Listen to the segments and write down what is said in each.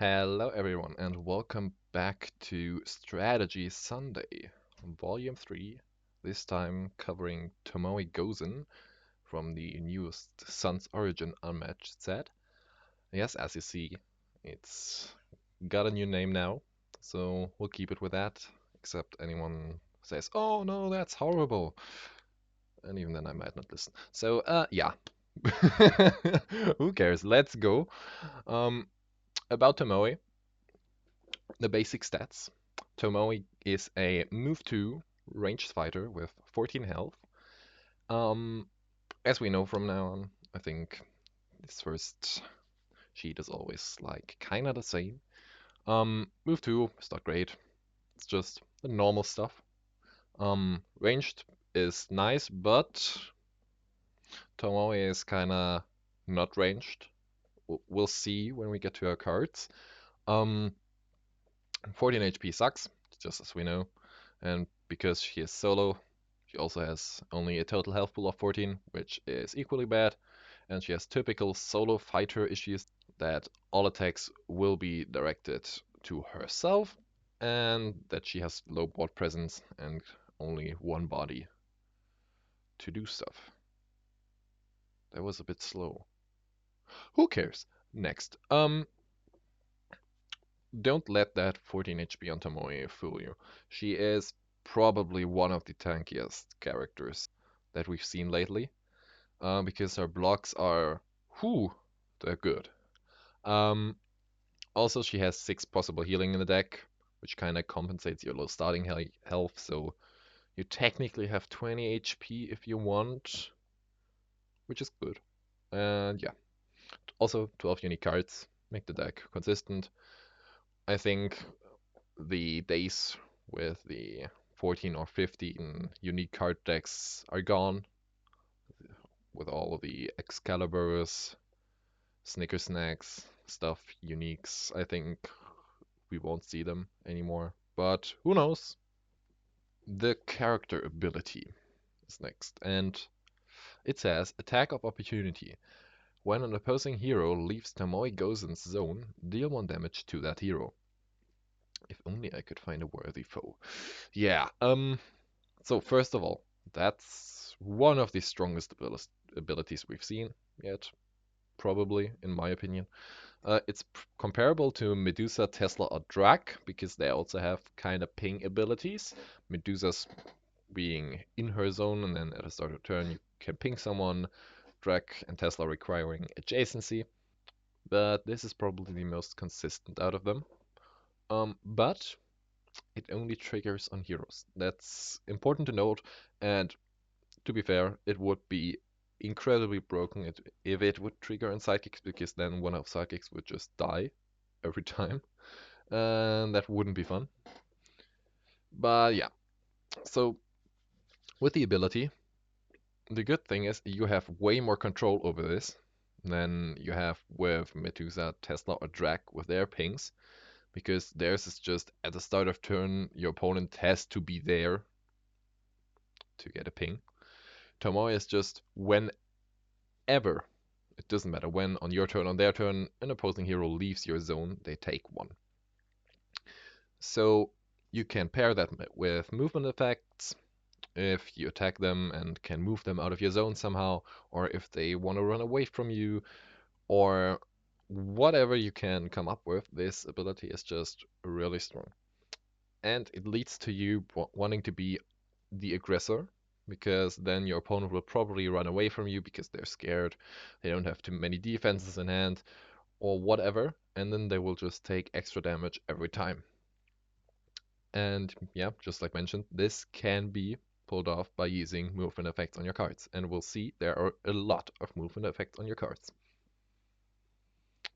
Hello, everyone, and welcome back to Strategy Sunday, Volume 3. This time covering Tomoe Gozen from the newest Sun's Origin Unmatched set. Yes, as you see, it's got a new name now, so we'll keep it with that, except anyone says, "Oh no, that's horrible," and even then I might not listen. So, yeah. Who cares? Let's go. Um, about Tomoe. The basic stats. Tomoe is a move 2 ranged fighter with 14 health. Um, as we know from now on, I think this first sheet is always like kinda the same. Move 2 is not great. It's just the normal stuff. Ranged is nice, but Tomoe is kinda not ranged. We'll see when we get to her cards. Um, 14 HP sucks, just as we know. And because she is solo, she also has only a total health pool of 14, which is equally bad. And she has typical solo fighter issues that all attacks will be directed to herself, and that she has low board presence and only one body to do stuff. That was a bit slow. Who cares? Next. Don't let that 14 HP on Tomoe fool you. She is probably one of the tankiest characters that we've seen lately, because her blocks are, whew, they're good. Um, Also, she has 6 possible healing in the deck, which kind of compensates your low starting health, so you technically have 20 HP if you want, which is good. And yeah, also 12 unique cards make the deck consistent. I think the days with the 14 or 15 unique card decks are gone, with all of the Excaliburs, Snicker Snacks, stuff, uniques. I think we won't see them anymore, but who knows? The character ability is next, and it says Attack of Opportunity. When an opposing hero leaves Tomoe Gozen's zone, deal 1 damage to that hero. If only I could find a worthy foe. Yeah, so first of all, that's one of the strongest abilities we've seen yet, probably, in my opinion. It's comparable to Medusa, Tesla, or Drak, because they also have kind of ping abilities. Medusa's being in her zone, and then at the start of turn you can ping someone. Drak and Tesla requiring adjacency, but this is probably the most consistent out of them. But it only triggers on heroes. That's important to note, and to be fair, it would be incredibly broken if it would trigger on sidekicks, because then one of sidekicks would just die every time, and that wouldn't be fun. But yeah, so with the ability, the good thing is you have way more control over this than you have with Medusa, Tesla, or Drak with their pings, because theirs is just at the start of turn, your opponent has to be there to get a ping. Tomoe is just whenever, it doesn't matter when, on your turn, on their turn, an opposing hero leaves your zone, they take 1. So you can pair that with movement effects if you attack them and can move them out of your zone somehow, or if they want to run away from you, or whatever you can come up with. This ability is just really strong. And it leads to you wanting to be the aggressor, because then your opponent will probably run away from you because they're scared, they don't have too many defenses in hand, or whatever, and then they will just take extra damage every time. And yeah, just like mentioned, this can be pulled off by using movement effects on your cards, and we'll see there are a lot of movement effects on your cards.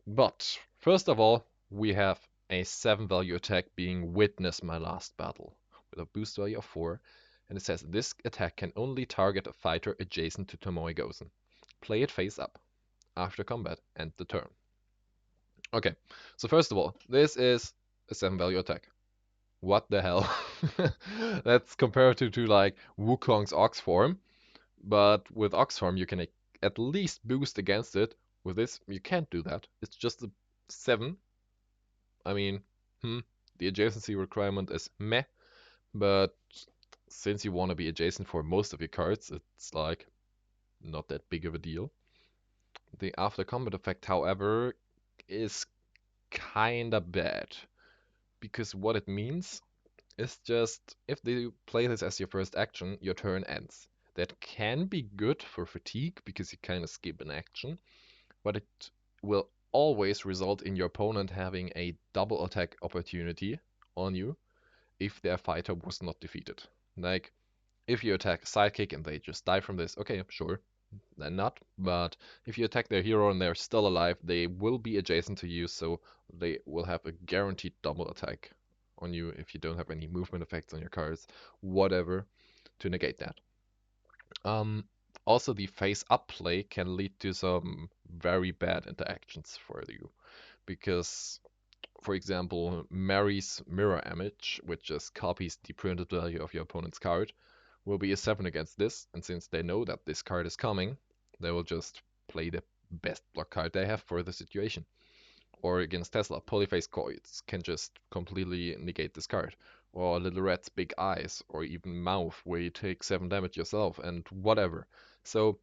But first of all, we have a 7 value attack being Witness My Last Battle with a boost value of 4, and it says this attack can only target a fighter adjacent to Tomoe Gozen. Play it face up. After combat, end the turn. Okay, so first of all, this is a 7 value attack. What the hell? That's comparative to like Wukong's Ox form, but with Ox form you can at least boost against it. With this, you can't do that. It's just a 7. I mean, hmm, the adjacency requirement is meh, but since you want to be adjacent for most of your cards, it's like not that big of a deal. The after combat effect, however, is kinda bad because what it means is just if they play this as your first action, your turn ends. That can be good for fatigue because you kind of skip an action, but it will always result in your opponent having a double attack opportunity on you if their fighter was not defeated. Like, if you attack sidekick and they just die from this, okay, sure, then not. But if you attack their hero and they're still alive, they will be adjacent to you, so they will have a guaranteed double attack on you if you don't have any movement effects on your cards, whatever, to negate that. Um, Also, the face-up play can lead to some very bad interactions for you because, for example, Mary's mirror image, which just copies the printed value of your opponent's card, will be a 7 against this, and since they know that this card is coming, they will just play the best block card they have for the situation. Or against Tesla, Polyface Coins can just completely negate this card. Or Little Red's Big Eyes, or even Mouth, where you take 7 damage yourself, and whatever. So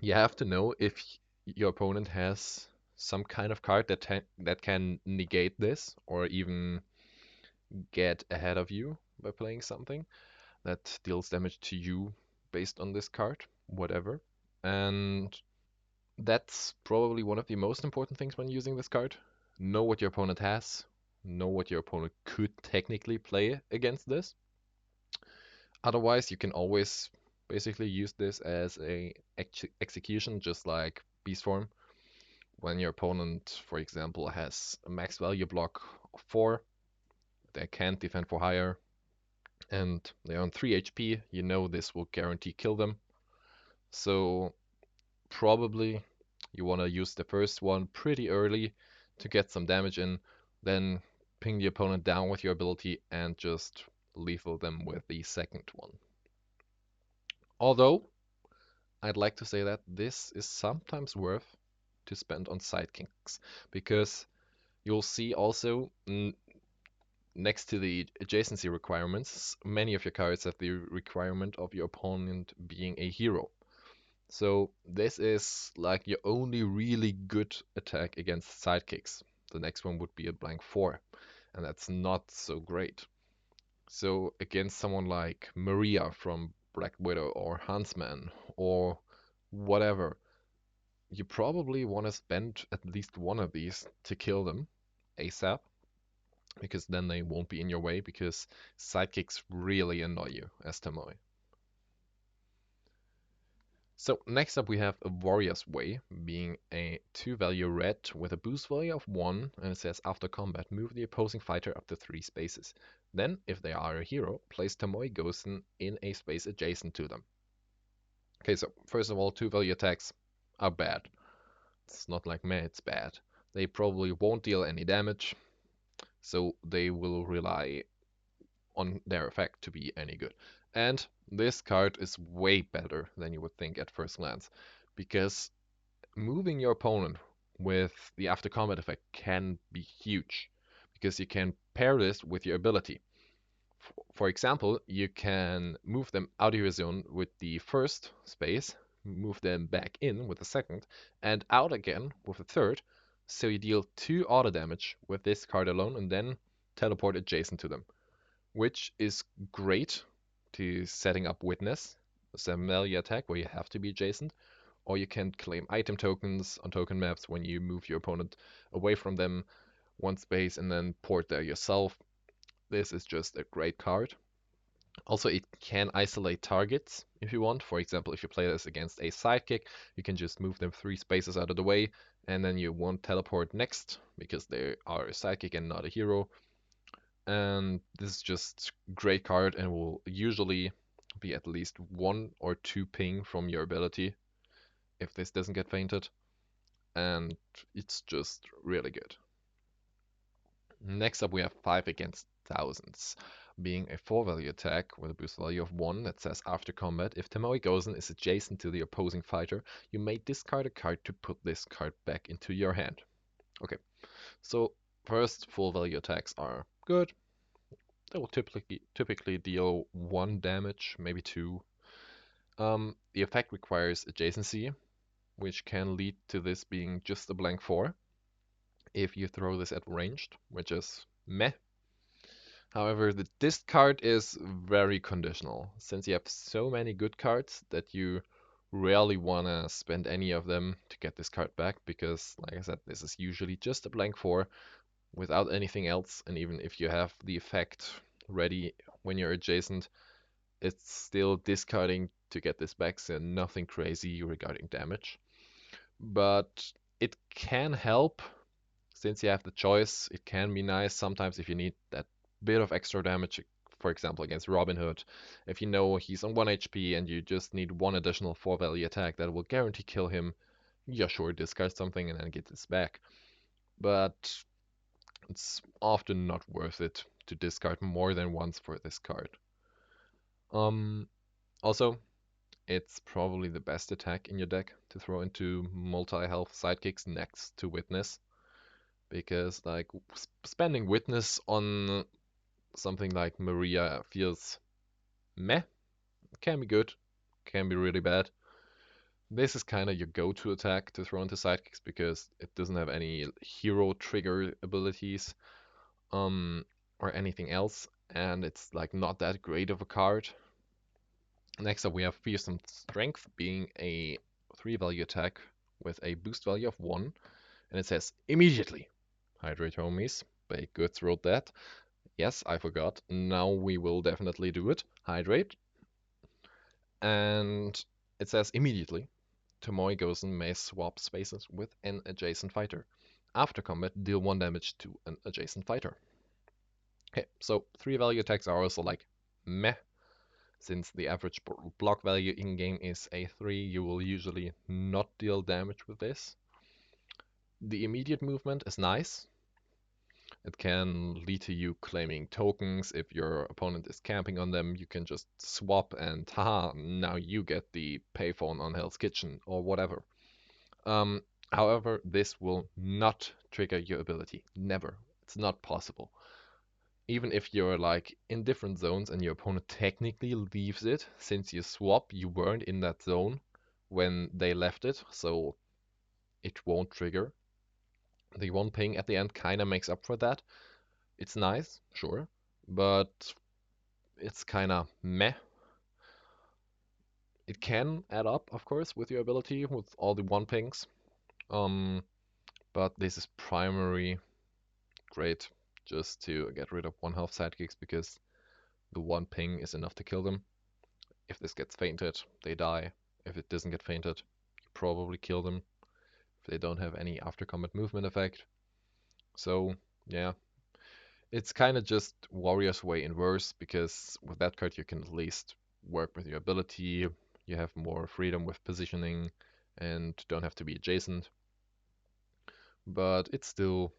you have to know if your opponent has some kind of card that can negate this, or even get ahead of you by playing something that deals damage to you based on this card, whatever. And that's probably one of the most important things when using this card. Know what your opponent has, know what your opponent could technically play against this. Otherwise, you can always basically use this as a execution, just like Beast Form. When your opponent, for example, has a max value block of 4, they can't defend for higher, and they're on 3 HP, you know this will guarantee kill them. So probably you want to use the first one pretty early to get some damage in, then ping the opponent down with your ability and just lethal them with the second one. Although, I'd like to say that this is sometimes worth to spend on sidekicks, because you'll see also next to the adjacency requirements, many of your cards have the requirement of your opponent being a hero. So this is like your only really good attack against sidekicks. The next one would be a blank 4, and that's not so great. So against someone like Maria from Black Widow or Huntsman or whatever, you probably want to spend at least one of these to kill them ASAP, because then they won't be in your way, because sidekicks really annoy you as Tomoe. So next up we have a Warrior's Way, being a 2-value red with a boost value of 1, and it says after combat move the opposing fighter up to 3 spaces. Then, if they are a hero, place Tomoe Gozen in a space adjacent to them. Okay, so first of all, 2-value attacks are bad. It's not like meh, it's bad. They probably won't deal any damage, so they will rely on their effect to be any good. And this card is way better than you would think at first glance, because moving your opponent with the after combat effect can be huge, because you can pair this with your ability. For example, you can move them out of your zone with the first space, move them back in with the second, and out again with the third, so you deal 2 auto damage with this card alone and then teleport adjacent to them, which is great to setting up Witness, a 7-value attack where you have to be adjacent, or you can claim item tokens on token maps when you move your opponent away from them 1 space and then port there yourself. This is just a great card. Also, it can isolate targets if you want. For example, if you play this against a sidekick, you can just move them 3 spaces out of the way, and then you won't teleport next because they are a sidekick and not a hero. And this is just great card and will usually be at least 1 or 2 ping from your ability if this doesn't get fainted. And it's just really good. Next up we have 5 against thousands, being a 4-value attack with a boost value of 1 that says after combat, if Tomoe Gozen is adjacent to the opposing fighter, you may discard a card to put this card back into your hand. Okay, so First, full value attacks are good. They will typically deal 1 damage, maybe 2. The effect requires adjacency, which can lead to this being just a blank 4 if you throw this at ranged, which is meh. However, the discard is very conditional, since you have so many good cards that you rarely want to spend any of them to get this card back, because, like I said, this is usually just a blank 4 without anything else, and even if you have the effect ready when you're adjacent, it's still discarding to get this back, so nothing crazy regarding damage. But it can help since you have the choice. It can be nice sometimes if you need that bit of extra damage, for example, against Robin Hood. If you know he's on 1 HP and you just need one additional 4 value attack that will guarantee kill him, yeah, sure, discard something and then get this back. But it's often not worth it to discard more than once for this card. Also, it's probably the best attack in your deck to throw into multi-health sidekicks next to Witness, because like spending Witness on something like Maria feels meh. Can be good, can be really bad. This is kind of your go-to attack to throw into sidekicks because it doesn't have any hero trigger abilities or anything else, and it's like not that great of a card. Next up, we have Fearsome Strength, being a 3 value attack with a boost value of 1, and it says immediately. Hydrate, homies. Bake Goods wrote that. Yes, I forgot. Now we will definitely do it. Hydrate. And it says immediately. Tomoe Gozen may swap spaces with an adjacent fighter. After combat, deal 1 damage to an adjacent fighter. Okay, so 3 value attacks are also like meh. Since the average block value in game is a 3, you will usually not deal damage with this. The immediate movement is nice. It can lead to you claiming tokens. If your opponent is camping on them, you can just swap and haha, now you get the payphone on Hell's Kitchen or whatever. Um, However, this will not trigger your ability. Never. It's not possible. Even if you're like in different zones and your opponent technically leaves it, since you swap, you weren't in that zone when they left it, so it won't trigger. The one ping at the end kind of makes up for that. It's nice, sure, but it's kind of meh. It can add up, of course, with your ability with all the one pings. Um, but this is primary great just to get rid of 1 health sidekicks because the one ping is enough to kill them. If this gets fainted, they die. If it doesn't get fainted, you probably kill them if they don't have any after combat movement effect. So, yeah, it's kind of just Warrior's Way in worse, because with that card you can at least work with your ability, you have more freedom with positioning, and don't have to be adjacent. But it's still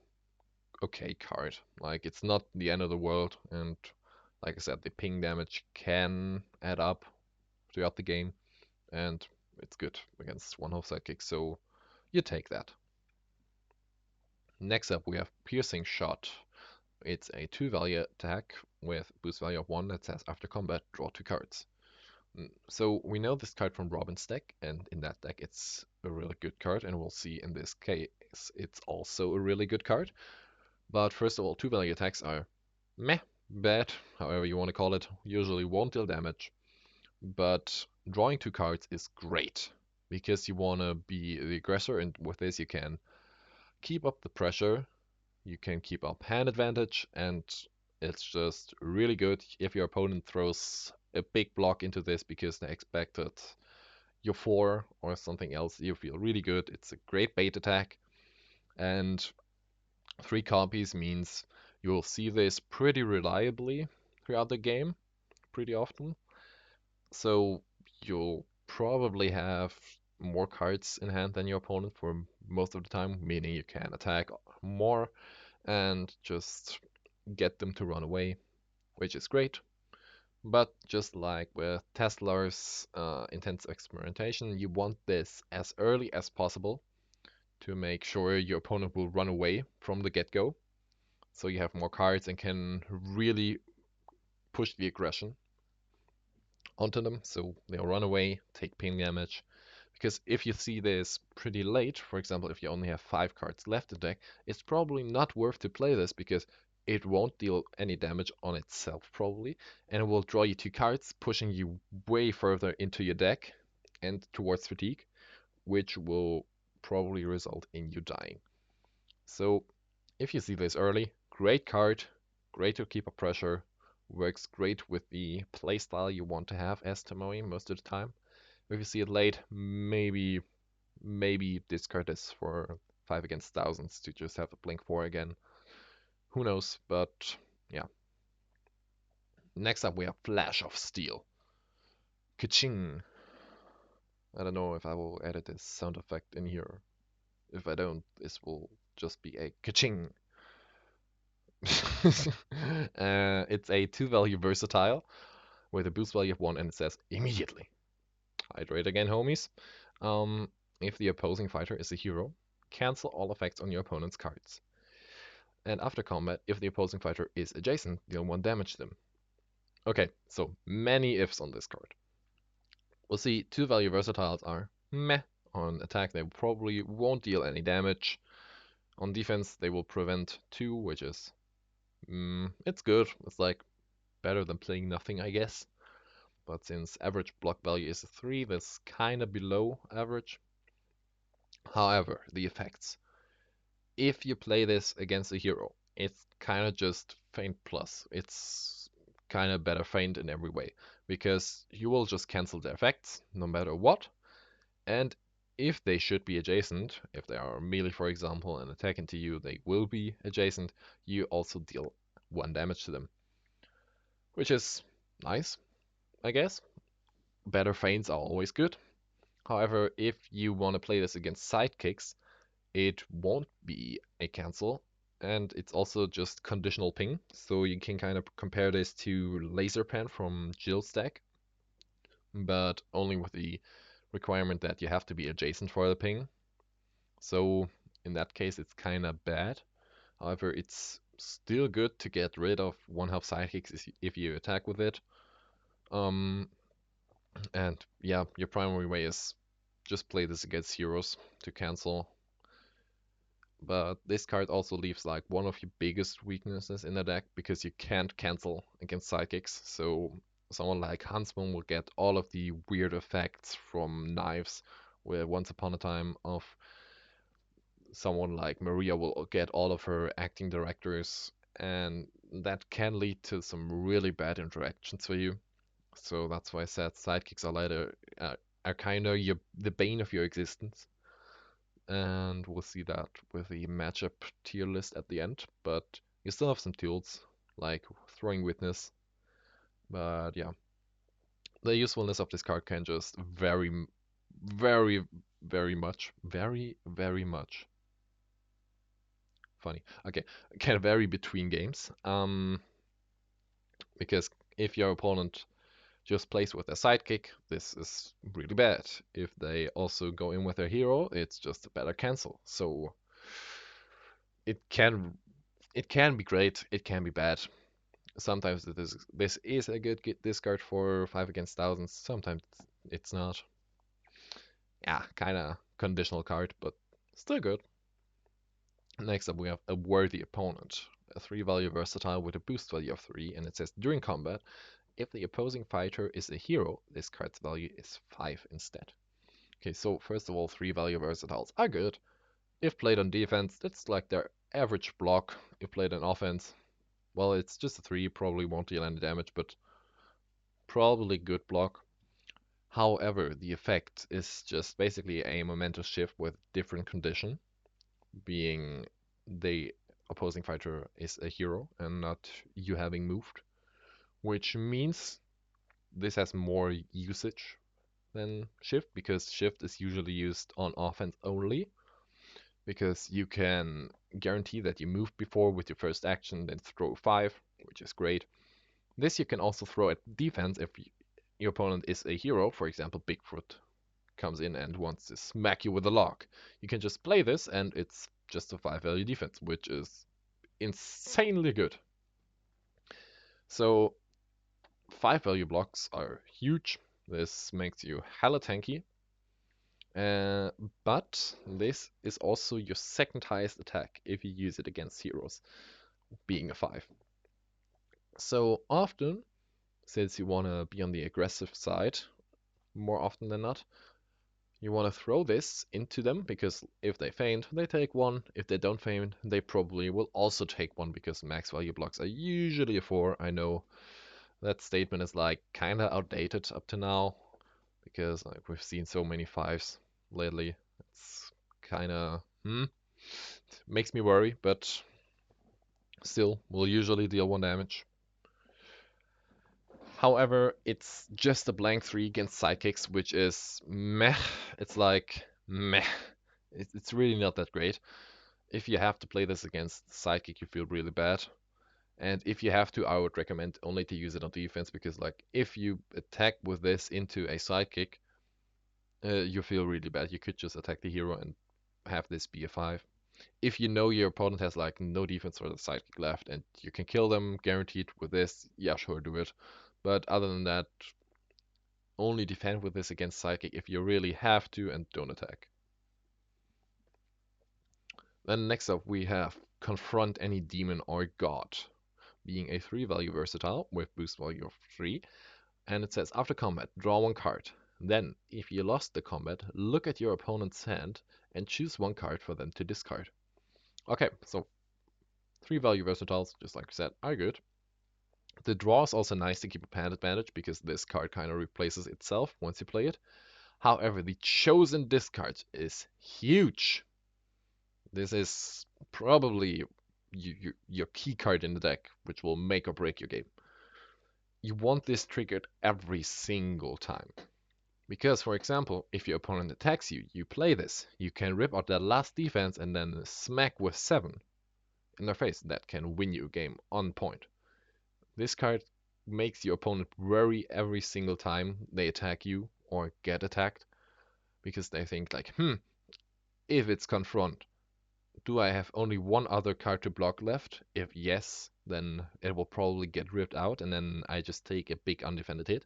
okay card. Like, it's not the end of the world, and like I said, the ping damage can add up throughout the game, and it's good against one health sidekick, so you take that. Next up, we have Piercing Shot. It's a 2 value attack with boost value of 1 that says after combat, draw 2 cards. So we know this card from Robin's deck, and in that deck it's a really good card, and we'll see in this case it's also a really good card. But first of all, 2 value attacks are meh, bad, however you want to call it, usually won't deal damage. But drawing 2 cards is great, because you want to be the aggressor, and with this you can keep up the pressure, you can keep up hand advantage, and it's just really good if your opponent throws a big block into this because they expected your 4 or something else. You feel really good. It's a great bait attack, and 3 copies means you will see this pretty reliably throughout the game, pretty often. So you'll probably have more cards in hand than your opponent for most of the time, meaning you can attack more and just get them to run away, which is great. But just like with Tesla's intense experimentation, you want this as early as possible to make sure your opponent will run away from the get-go. So you have more cards and can really push the aggression onto them. So they'll run away, take pain damage. Because if you see this pretty late, for example, if you only have 5 cards left in deck, it's probably not worth to play this because it won't deal any damage on itself probably, and it will draw you 2 cards, pushing you way further into your deck and towards fatigue, which will probably result in you dying. So if you see this early, great card, great to keep up pressure, works great with the playstyle you want to have as Tomoe most of the time. If you see it late, maybe discard this for 5 against thousands to just have a blink 4 again. Who knows, but yeah. Next up we have Flash of Steel. Kaching. I don't know if I will edit this sound effect in here. If I don't, this will just be a kaching. It's a 2-value versatile with a boost value of 1 and it says immediately. Hydrate again, homies. Um, if the opposing fighter is a hero, cancel all effects on your opponent's cards. And after combat, if the opposing fighter is adjacent, deal 1 damage to them. Okay, so many ifs on this card. We'll see 2-value versatiles are meh. On attack, they probably won't deal any damage. On defense, they will prevent 2, which is it's good. It's like better than playing nothing, I guess. But since average block value is a 3, that's kind of below average. However, the effects. If you play this against a hero, it's kind of just feint plus. It's kind of better feint in every way because you will just cancel their effects no matter what. And if they should be adjacent, if they are melee, for example, and attack into you, they will be adjacent. You also deal 1 damage to them, which is nice, I guess. Better feints are always good. However, if you want to play this against sidekicks, it won't be a cancel, and it's also just conditional ping. So you can kind of compare this to Laser Pen from Jill's deck, but only with the requirement that you have to be adjacent for the ping. So in that case, it's kind of bad. However, it's still good to get rid of 1/2 sidekicks if you attack with it. Um, and yeah, your primary way is just play this against heroes to cancel. But this card also leaves like one of your biggest weaknesses in the deck because you can't cancel against sidekicks. So someone like Huntsman will get all of the weird effects from knives, where once upon a time of someone like Maria will get all of her acting directors, and that can lead to some really bad interactions for you. So that's why I said sidekicks are later are kind of the bane of your existence. And we'll see that with the matchup tier list at the end. But you still have some tools like throwing witness. But yeah, the usefulness of this card can just very, very much. Funny. Okay, can vary between games. Because if your opponent just plays with a sidekick, this is really bad. If they also go in with their hero, it's just a better cancel. So it can it can be great, it can be bad. Sometimes this is a good discard for 5 against thousands. Sometimes it's not. Yeah, kind of conditional card, but still good. Next up, we have a worthy opponent, a 3-value versatile with a boost value of 3, and it says during combat, if the opposing fighter is a hero, this card's value is 5 instead. Okay, so first of all, 3-value versatiles are good. If played on defense, that's like their average block. If played on offense, well, it's just a 3, probably won't deal any damage, but probably good block. However, the effect is just basically a momentum shift with different condition, being the opposing fighter is a hero and not you having moved, which means this has more usage than shift because shift is usually used on offense only because you can guarantee that you moved before with your first action, then throw 5, which is great. This you can also throw at defense if your opponent is a hero, for example, Bigfoot comes in and wants to smack you with a log. You can just play this and it's just a 5-value defense, which is insanely good. So 5 value blocks are huge. This makes you hella tanky. Uh, but this is also your second highest attack if you use it against heroes, being a 5. So often, since you want to be on the aggressive side more often than not, you want to throw this into them because if they faint, they take 1. If they don't faint, they probably will also take 1 because max value blocks are usually a 4. I know that statement is like kind of outdated up to now because like we've seen so many 5s lately. It's kind of makes me worry, but still, will usually deal 1 damage. However, it's just a blank 3 against sidekicks, which is meh. It's like meh. It's really not that great. If you have to play this against sidekick, you feel really bad. And if you have to, I would recommend only to use it on defense because like if you attack with this into a sidekick, you feel really bad. You could just attack the hero and have this be a 5. If you know your opponent has like no defense or the sidekick left and you can kill them guaranteed with this, yeah, sure, do it. But other than that, only defend with this against sidekick if you really have to and don't attack. Then next up we have Confront any demon or god, being a 3 value versatile with boost value of 3. And it says after combat, draw 1 card. Then, if you lost the combat, look at your opponent's hand and choose 1 card for them to discard. Okay, so 3 value versatiles, just like I said, are good. The draw is also nice to keep a pan advantage because this card kind of replaces itself once you play it. However, the chosen discard is huge. This is probably your key card in the deck, which will make or break your game. You want this triggered every single time. Because, for example, if your opponent attacks you, you play this. You can rip out their last defense and then smack with 7 in their face. That can win you a game on point. This card makes your opponent worry every single time they attack you or get attacked. Because they think like, if it's Confront, do I have only 1 other card to block left? If yes, then it will probably get ripped out and then I just take a big undefended hit.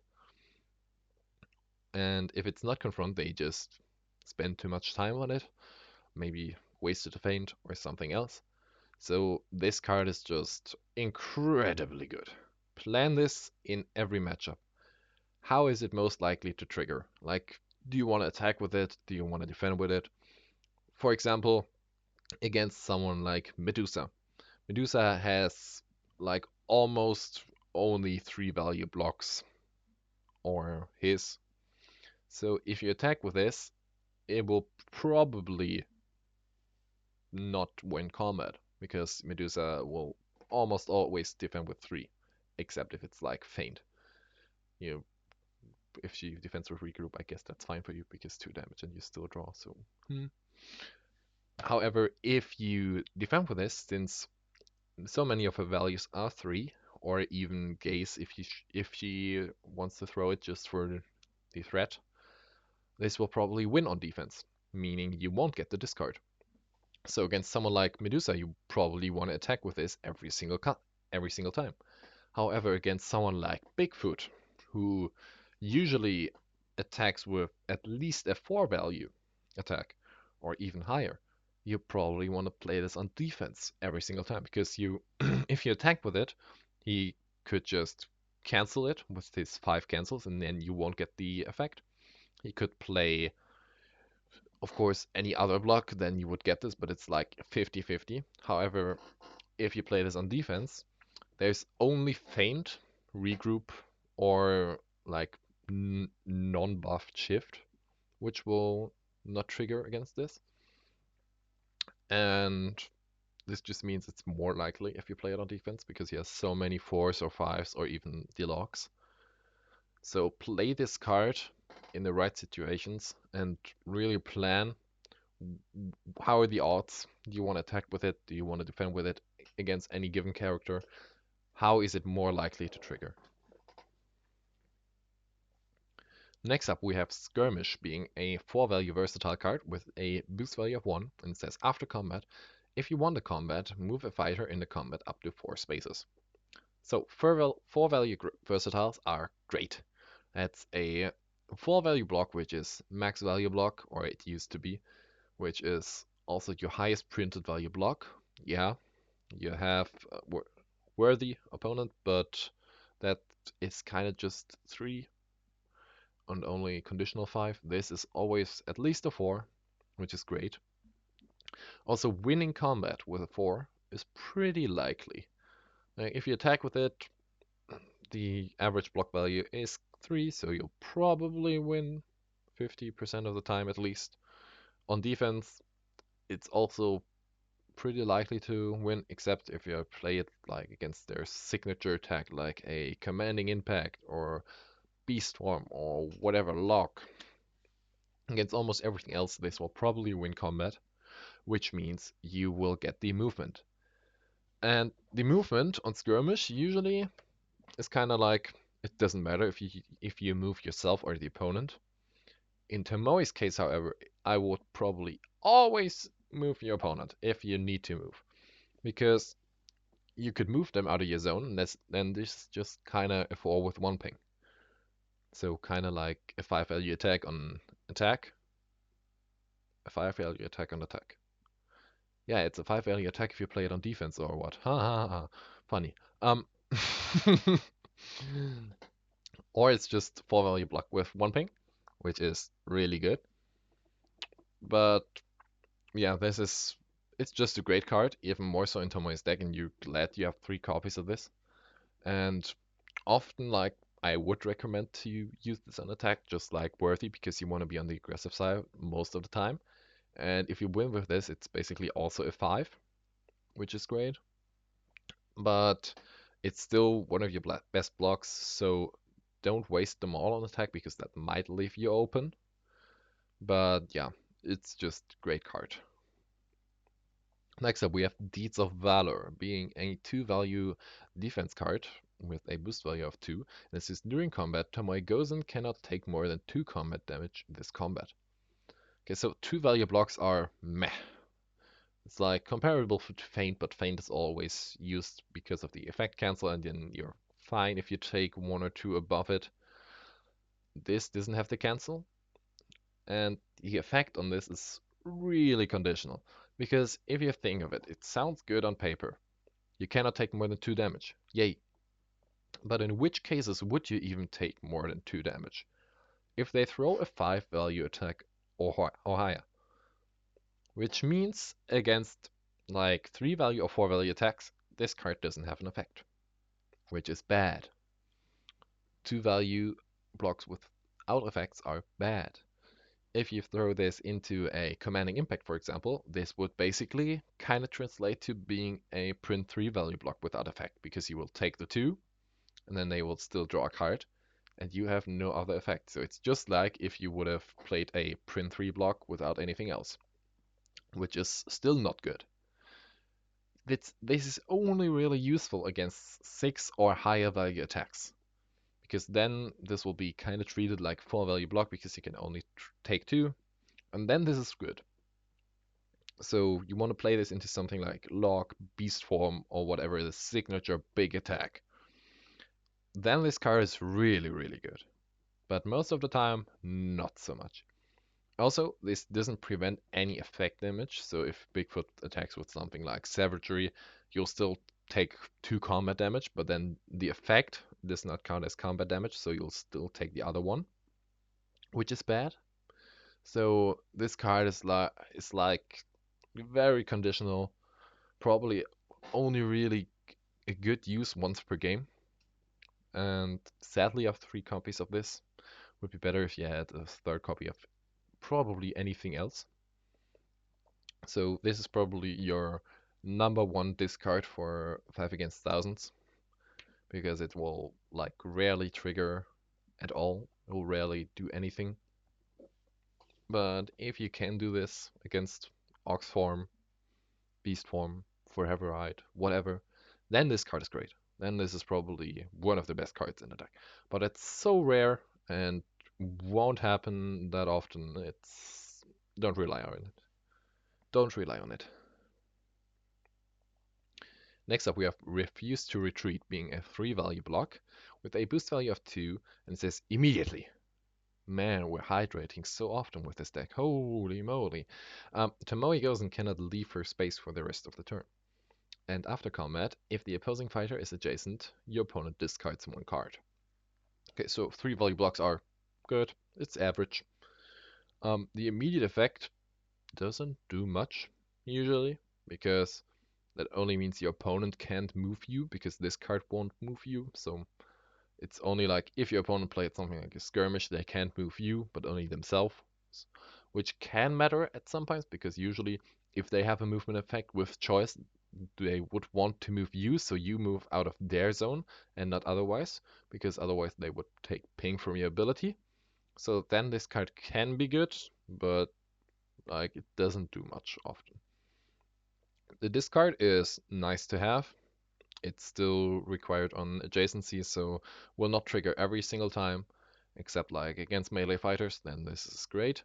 And if it's not Confront, they just spend too much time on it, maybe wasted a feint or something else. So this card is just incredibly good. Plan this in every matchup. How is it most likely to trigger? Like, do you want to attack with it? Do you want to defend with it? For example, against someone like Medusa. Medusa has like almost only 3 value blocks or his. So if you attack with this, it will probably not win combat because Medusa will almost always defend with 3, except if it's like feint. You know, if she defends with regroup, I guess that's fine for you because 2 damage and you still draw. So, However, if you defend with this, since so many of her values are 3, or even Gaze if she wants to throw it just for the threat, this will probably win on defense, meaning you won't get the discard. So against someone like Medusa, you probably want to attack with this every single time. However, against someone like Bigfoot, who usually attacks with at least a 4 value attack, or even higher, you probably want to play this on defense every single time because you, if you attack with it, he could just cancel it with his 5 cancels, and then you won't get the effect. He could play, of course, any other block, then you would get this, but it's like 50-50. However, if you play this on defense, there's only feint, regroup, or like non-buffed shift, which will not trigger against this. And this just means it's more likely if you play it on defense because he has so many 4s or 5s or even deluxe. So play this card in the right situations and really plan how are the odds. Do you want to attack with it? Do you want to defend with it against any given character? How is it more likely to trigger? Next up, we have Skirmish, being a 4 value versatile card with a boost value of 1, and it says after combat, if you want the combat, move a fighter in the combat up to 4 spaces. So 4 value versatiles are great. That's a 4 value block, which is max value block, or it used to be, which is also your highest printed value block. Yeah, you have worthy opponent, but that is kind of just 3 and only conditional 5. This is always at least a 4, which is great. Also, winning combat with a 4 is pretty likely. If you attack with it, the average block value is 3, so you'll probably win 50% of the time at least. On defense, it's also pretty likely to win, except if you play it like against their signature attack, like a commanding impact or beast form or whatever lock. Against almost everything else, this will probably win combat, which means you will get the movement. And the movement on Skirmish usually is kind of like it doesn't matter if you move yourself or the opponent. In Tomoe's case, however, I would probably always move your opponent if you need to move, because you could move them out of your zone, and then this is just kind of a 4 with 1 ping. So kind of like a 5 value attack on attack, a 5 value attack on attack. Yeah, it's a 5 value attack if you play it on defense or what. Ha ha ha. Funny. Um, or it's just 4 value block with 1 ping, which is really good. But yeah, it's just a great card, even more so in Tomoe's deck, and you're glad you have 3 copies of this. And often, like, I would recommend to use this on attack, just like Worthy, because you want to be on the aggressive side most of the time. And if you win with this, it's basically also a 5, which is great. But it's still one of your best blocks, so don't waste them all on attack, because that might leave you open. But yeah, it's just great card. Next up, we have Deeds of Valor, being a 2 value defense card with a boost value of 2. This is during combat, Tomoe Gozen cannot take more than 2 combat damage this combat. Okay, so 2 value blocks are meh. It's like comparable to Feint, but Feint is always used because of the effect cancel, and then you're fine if you take 1 or 2 above it. This doesn't have the cancel, and the effect on this is really conditional. Because if you think of it, it sounds good on paper. You cannot take more than 2 damage. Yay. But in which cases would you even take more than 2 damage? If they throw a 5 value attack or higher. Which means against like 3 value or 4 value attacks, this card doesn't have an effect. Which is bad. 2 value blocks without effects are bad. If you throw this into a commanding impact, for example, this would basically kind of translate to being a print 3 value block without effect, because you will take the 2, and then they will still draw a card, and you have no other effect. So it's just like if you would have played a print 3 block without anything else, which is still not good. This is only really useful against 6 or higher value attacks, because then this will be kind of treated like 4 value block, because you can only take 2, and then this is good. So you want to play this into something like Lock, Beast Form, or whatever, the signature big attack. Then this card is really, really good. But most of the time, not so much. Also, this doesn't prevent any effect damage, so if Bigfoot attacks with something like Savagery, you'll still take 2 combat damage, but then the effect does not count as combat damage, so you'll still take the other one, which is bad. So this card is like very conditional, probably only really a good use once per game. And sadly, I have 3 copies of this. Would be better if you had a 3rd copy of probably anything else. So this is probably your number 1 discard for 5 against thousands, because it will like rarely trigger at all. It will rarely do anything. But if you can do this against Ox form, Beast form, Forever Ride, whatever, then this card is great. Then this is probably one of the best cards in the deck. But it's so rare and won't happen that often. Don't rely on it. Don't rely on it. Next up, we have Refuse to Retreat, being a 3-value block with a boost value of 2, and it says immediately. Man, we're hydrating so often with this deck. Holy moly. Tomoe Gozen cannot leave her space for the rest of the turn. And after combat, if the opposing fighter is adjacent, your opponent discards 1 card. Okay, so 3-value blocks are good. It's average. The immediate effect doesn't do much, usually, because that only means your opponent can't move you, because this card won't move you. So it's only like if your opponent played something like a Skirmish, they can't move you, but only themselves, which can matter at some points, because usually if they have a movement effect with choice, they would want to move you, so you move out of their zone and not otherwise, because otherwise they would take ping from your ability. So then this card can be good, but like it doesn't do much often. The discard is nice to have. It's still required on adjacency, so will not trigger every single time, except like against melee fighters, then this is great.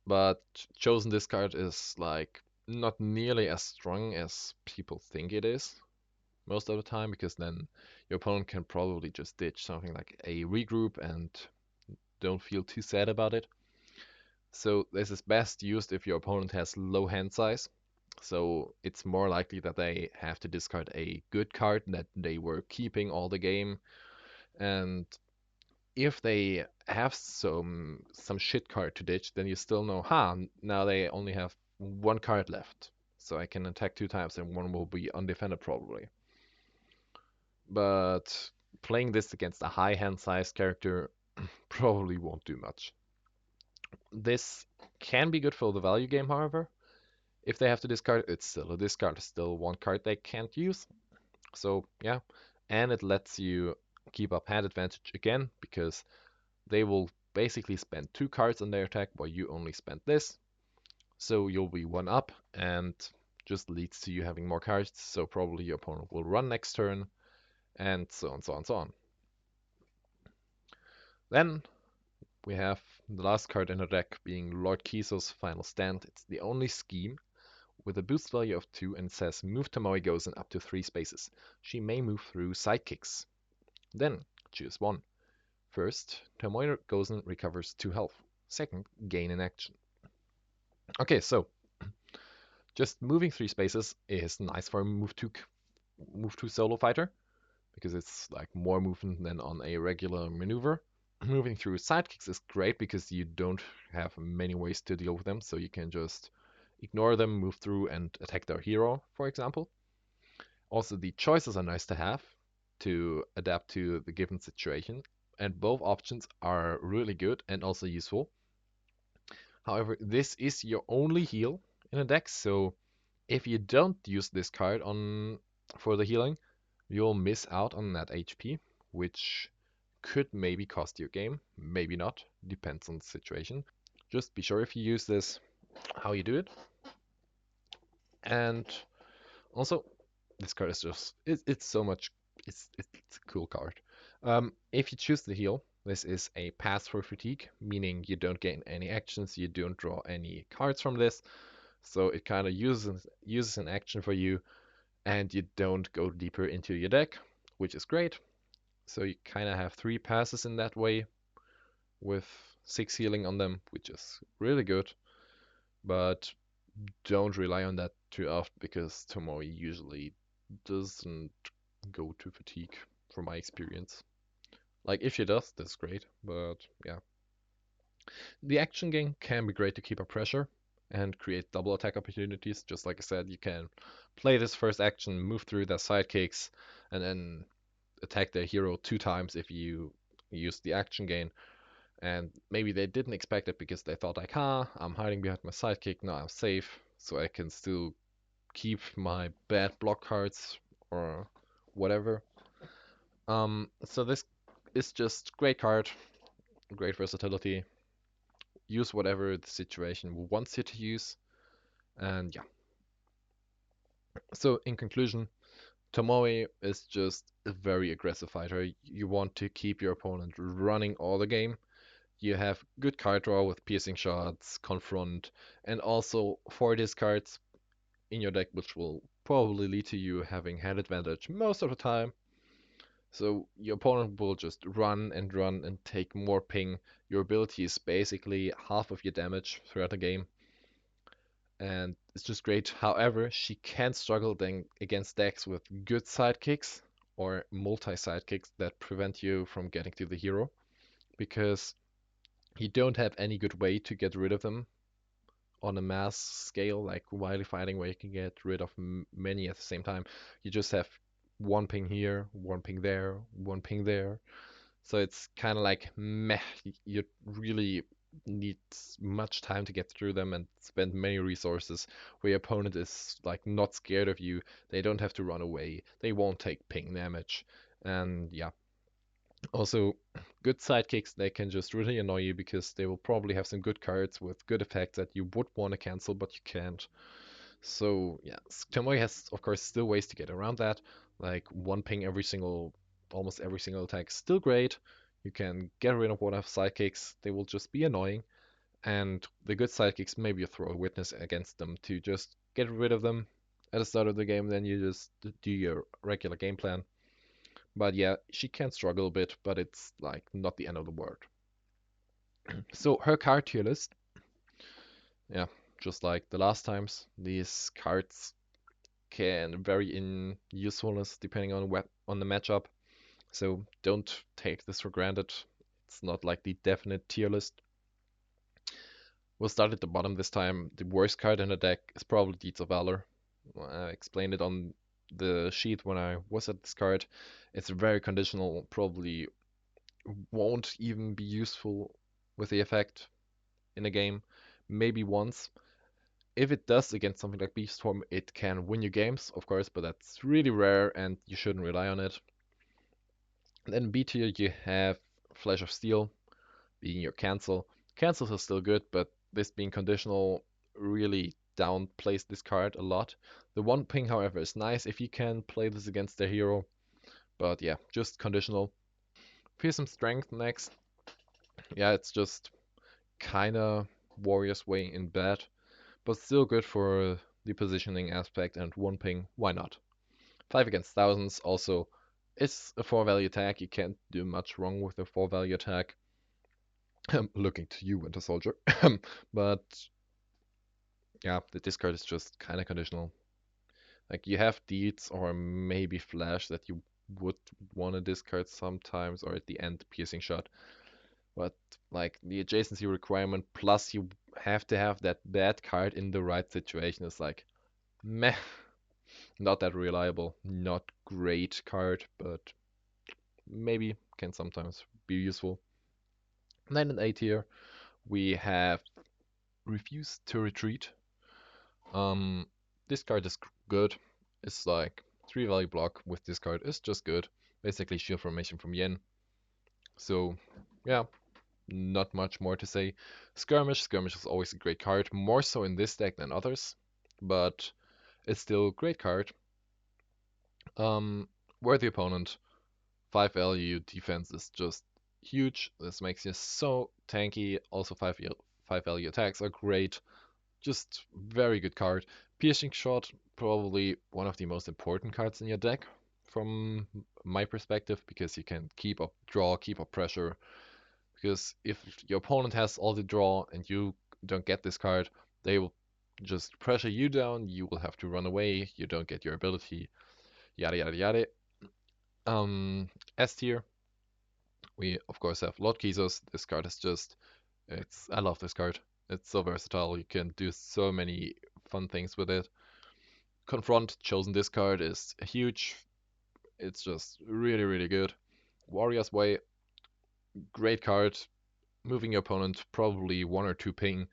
But chosen discard is like not nearly as strong as people think it is most of the time, because then your opponent can probably just ditch something like a regroup and don't feel too sad about it. So this is best used if your opponent has low hand size. So it's more likely that they have to discard a good card that they were keeping all the game. And if they have some shit card to ditch, then you still know, now they only have 1 card left. So I can attack 2 times and 1 will be undefended probably. But playing this against a high hand size character probably won't do much. This can be good for the value game, however. If they have to discard, it's still a discard. It's still 1 card they can't use. So yeah, and it lets you keep up hand advantage again, because they will basically spend 2 cards on their attack while you only spend this. So you'll be 1 up, and just leads to you having more cards. So probably your opponent will run next turn, and so on, so on, so on. Then we have the last card in the deck being Lord Kiso's Final Stand. It's the only scheme with a boost value of 2, and it says move Tomoe Gozen up to 3 spaces. She may move through sidekicks. Then choose 1. First, Tomoe Gozen recovers 2 health. Second, gain an action. Okay, so just moving 3 spaces is nice for a move to solo fighter, because it's like more movement than on a regular maneuver. Moving through sidekicks is great because you don't have many ways to deal with them, so you can just ignore them, move through, and attack their hero, for example. Also, the choices are nice to have to adapt to the given situation, and both options are really good and also useful. However, this is your only heal in a deck, so if you don't use this card on for the healing, you'll miss out on that HP, which could maybe cost you a game, maybe not, depends on the situation. Just be sure if you use this, how you do it. And also, this card is just, it's so much, it's a cool card. If you choose the heal, this is a pass for fatigue, meaning you don't gain any actions, you don't draw any cards from this, so it kind of uses an action for you, and you don't go deeper into your deck, which is great. So you kind of have 3 passes in that way, with 6 healing on them, which is really good. But don't rely on that too often, because Tomoe usually doesn't go to fatigue, from my experience. Like, if she does, that's great, but yeah. The action game can be great to keep up pressure and create double attack opportunities. Just like I said, you can play this first action, move through their sidekicks, and then attack their hero 2 times if you use the action gain. And maybe they didn't expect it because they thought like, I'm hiding behind my sidekick, now I'm safe, so I can still keep my bad block cards or whatever. So this is just great card, great versatility. Use whatever the situation wants you to use, and yeah. So in conclusion, Tomoe is just a very aggressive fighter. You want to keep your opponent running all the game. You have good card draw with piercing shots, confront, and also 4 discards in your deck, which will probably lead to you having hand advantage most of the time. So your opponent will just run and take more ping. Your ability is basically half of your damage throughout the game, and it's just great. However, she can struggle then against decks with good sidekicks or multi sidekicks that prevent you from getting to the hero because you don't have any good way to get rid of them on a mass scale like wily fighting where you can get rid of many at the same time. You just have one ping here, one ping there, one ping there. So it's kind of like meh. You really need much time to get through them and spend many resources. Where your opponent is like not scared of you. They don't have to run away. They won't take ping damage. And yeah, also good sidekicks, they can just really annoy you because they will probably have some good cards with good effects that you would want to cancel, but you can't. So yeah, Tomoe has of course still ways to get around that. Like one ping almost every single attack, still great. You can get rid of one of sidekicks. They will just be annoying. And the good sidekicks, maybe you throw a witness against them to just get rid of them at the start of the game. Then you just do your regular game plan. But yeah, she can struggle a bit, but it's like not the end of the world. So her card tier list, yeah, just like the last times, these cards can vary in usefulness depending on the matchup. So don't take this for granted. It's not like the definite tier list. We'll start at the bottom this time. The worst card in the deck is probably Deeds of Valor. I explained it on the sheet when I was at this card. It's very conditional, probably won't even be useful with the effect in a game. Maybe once. If it does against something like Beast Form, it can win you games, of course, but that's really rare and you shouldn't rely on it. Then B tier, you have Flash of Steel being your cancel. Cancels are still good, but this being conditional really downplays this card a lot. The one ping, however, is nice if you can play this against their hero, but yeah, just conditional. Fearsome Strength next. Yeah, it's just kinda Warrior's Way in bad, but still good for the positioning aspect and one ping, why not? 5 against thousands also. It's a 4 value attack, you can't do much wrong with a 4 value attack. Looking to you, Winter Soldier. But yeah, the discard is just kind of conditional. Like you have deeds or maybe flash that you would want to discard sometimes, or at the end, piercing shot. But like the adjacency requirement plus you have to have that bad card in the right situation is like meh, not that reliable, not great card, but maybe can sometimes be useful. And then in A tier, we have Refuse to Retreat. Um, this card is good. It's like 3 value block with this card. It's just good. Basically shield formation from Yen. So yeah, not much more to say. Skirmish. Skirmish is always a great card. More so in this deck than others. But it's still a great card. Worthy opponent. 5 value defense is just huge. This makes you so tanky. Also 5 value attacks are great. Just very good card. Piercing Shot, probably one of the most important cards in your deck from my perspective, because you can keep up draw, keep up pressure. Because if your opponent has all the draw and you don't get this card, they will just pressure you down, you will have to run away, you don't get your ability, yada yada yada. S tier, we of course have Lord Kisos. This card is just, I love this card. It's so versatile, you can do so many fun things with it. Confront, chosen this card, is huge. It's just really, really good. Warrior's Way, great card. Moving your opponent probably 1 or 2 ping.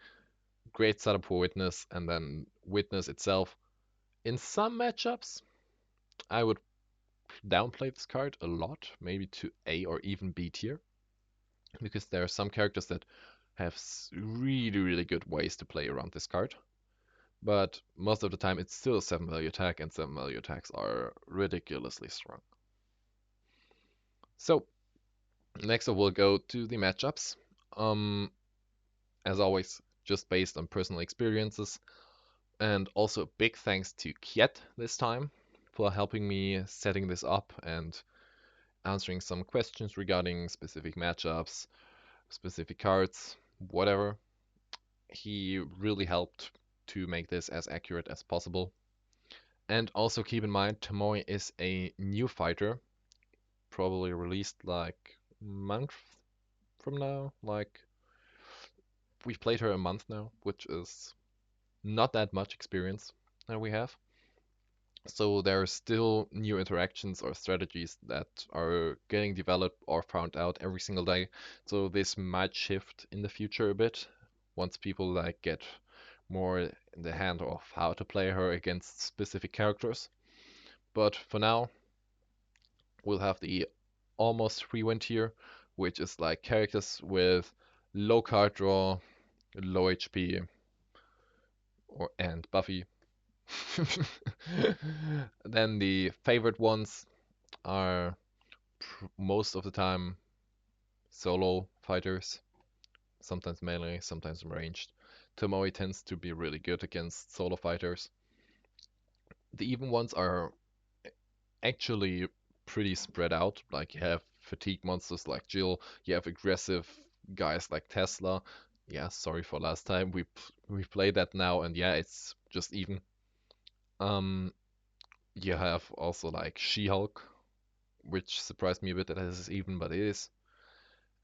Great setup for Witness, and then Witness itself. In some matchups, I would downplay this card a lot, maybe to A or even B tier, because there are some characters that have really, really good ways to play around this card. But most of the time, it's still a 7 value attack, and 7 value attacks are ridiculously strong. So, next up, we'll go to the matchups. Um, as always, just based on personal experiences. And also big thanks to Kiet this time for helping me setting this up and answering some questions regarding specific matchups, specific cards, whatever. He really helped to make this as accurate as possible. And also keep in mind, Tomoe is a new fighter, probably released like a month from now. Like, we've played her a month now, which is not that much experience that we have. So there are still new interactions or strategies that are getting developed or found out every single day. So this might shift in the future a bit once people like get more in the hand of how to play her against specific characters. But for now, we'll have the almost free win tier, which is like characters with low card draw, low HP, and Buffy. Then the favorite ones are most of the time solo fighters, sometimes melee, sometimes ranged. Tomoe tends to be really good against solo fighters. The even ones are actually pretty spread out. Like you have fatigue monsters like Jill, you have aggressive guys like Tesla. Yeah, sorry for last time. We play that now, and yeah, it's just even. Um, you have also like She-Hulk, which surprised me a bit that it is even, but it is.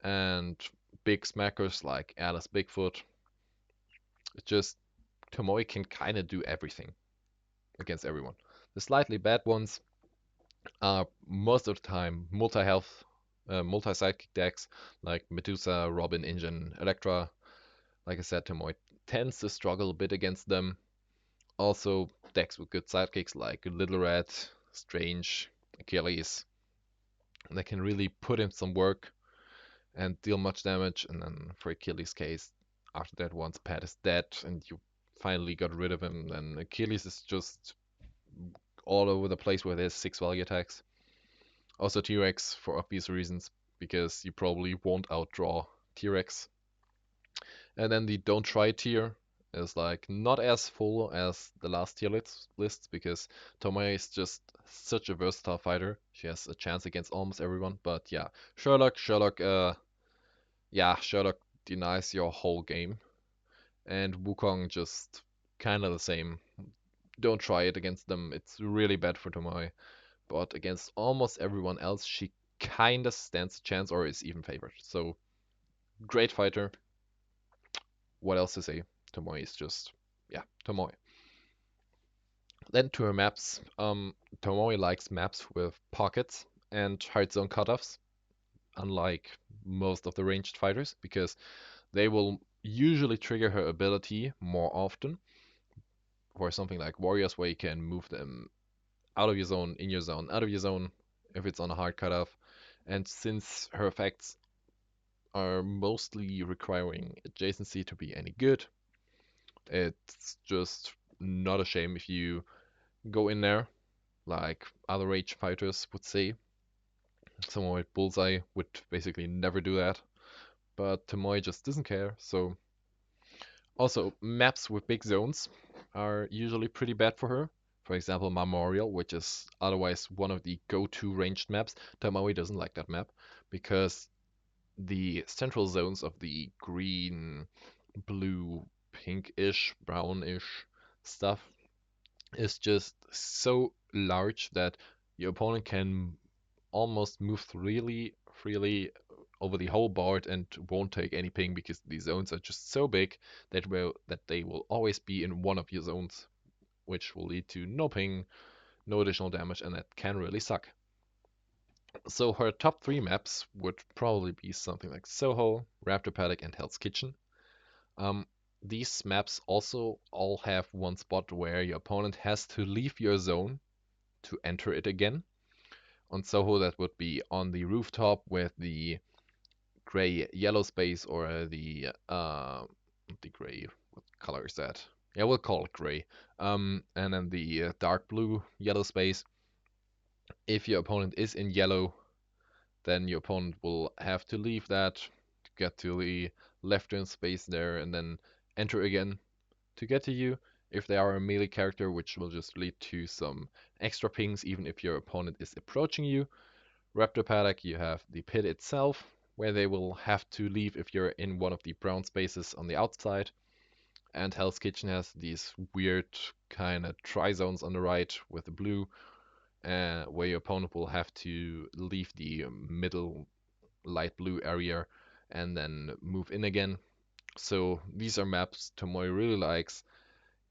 And big smackers like Alice Bigfoot. It's just Tomoe can kind of do everything against everyone. The slightly bad ones are most of the time multi-health, multi-sidekick decks like Medusa, Robin, Ingen, Elektra. Like I said, Tomoe tends to struggle a bit against them. Also, decks with good sidekicks like Little Red, Strange, Achilles. They can really put in some work and deal much damage. And then for Achilles' case, after that, once Pat is dead and you finally got rid of him, then Achilles is just all over the place with his 6 value attacks. Also T-Rex for obvious reasons, because you probably won't outdraw T-Rex. And then the don't try tier is like not as full as the last tier lists because Tomoe is just such a versatile fighter. She has a chance against almost everyone. But yeah, Sherlock denies your whole game. And Wukong just kind of the same. Don't try it against them. It's really bad for Tomoe. But against almost everyone else, she kind of stands a chance or is even favored. So, great fighter. What else to say? Tomoe is just, yeah, Tomoe. Then to her maps. Tomoe likes maps with pockets and hard zone cutoffs, unlike most of the ranged fighters, because they will usually trigger her ability more often for something like warriors, where you can move them out of your zone, in your zone, out of your zone, if it's on a hard cutoff. And since her effects are mostly requiring adjacency to be any good, it's just not a shame if you go in there, like other rage fighters would say. Someone with Bullseye would basically never do that, but Tomoe just doesn't care. So also maps with big zones are usually pretty bad for her. For example, Memorial, which is otherwise one of the go-to ranged maps. Tomoe doesn't like that map because the central zones of the green, blue, pinkish, brownish stuff is just so large that your opponent can almost move freely over the whole board and won't take any ping because the zones are just so big that they will always be in one of your zones, which will lead to no ping, no additional damage, and that can really suck. So her top 3 maps would probably be something like Soho, Raptor Paddock, and Hell's Kitchen. Um, these maps also all have one spot where your opponent has to leave your zone to enter it again. On Soho, that would be on the rooftop with the gray yellow space, or the gray, what color is that? Yeah, we'll call it gray. And then the dark blue yellow space. If your opponent is in yellow, then your opponent will have to leave that to get to the left turn space there and then enter again to get to you. if they are a melee character, which will just lead to some extra pings even if your opponent is approaching you. Raptor Paddock, you have the pit itself, where they will have to leave if you're in one of the brown spaces on the outside. And Hell's Kitchen has these weird kind of tri-zones on the right with the blue, where your opponent will have to leave the middle light blue area and then move in again. So these are maps Tomoe really likes.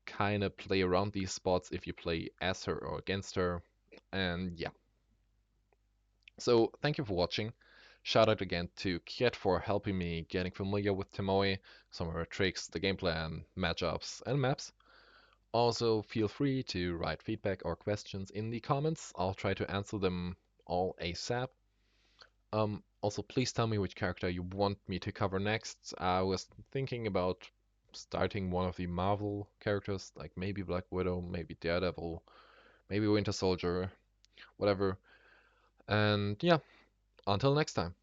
Kind of play around these spots if you play as her or against her. And yeah. So thank you for watching. Shout out again to Kiet for helping me getting familiar with Tomoe, some of her tricks, the game plan, matchups, and maps. Also, feel free to write feedback or questions in the comments. I'll try to answer them all ASAP. Also, please tell me which character you want me to cover next. I was thinking about starting one of the Marvel characters, like maybe Black Widow, maybe Daredevil, maybe Winter Soldier, whatever. And yeah, until next time.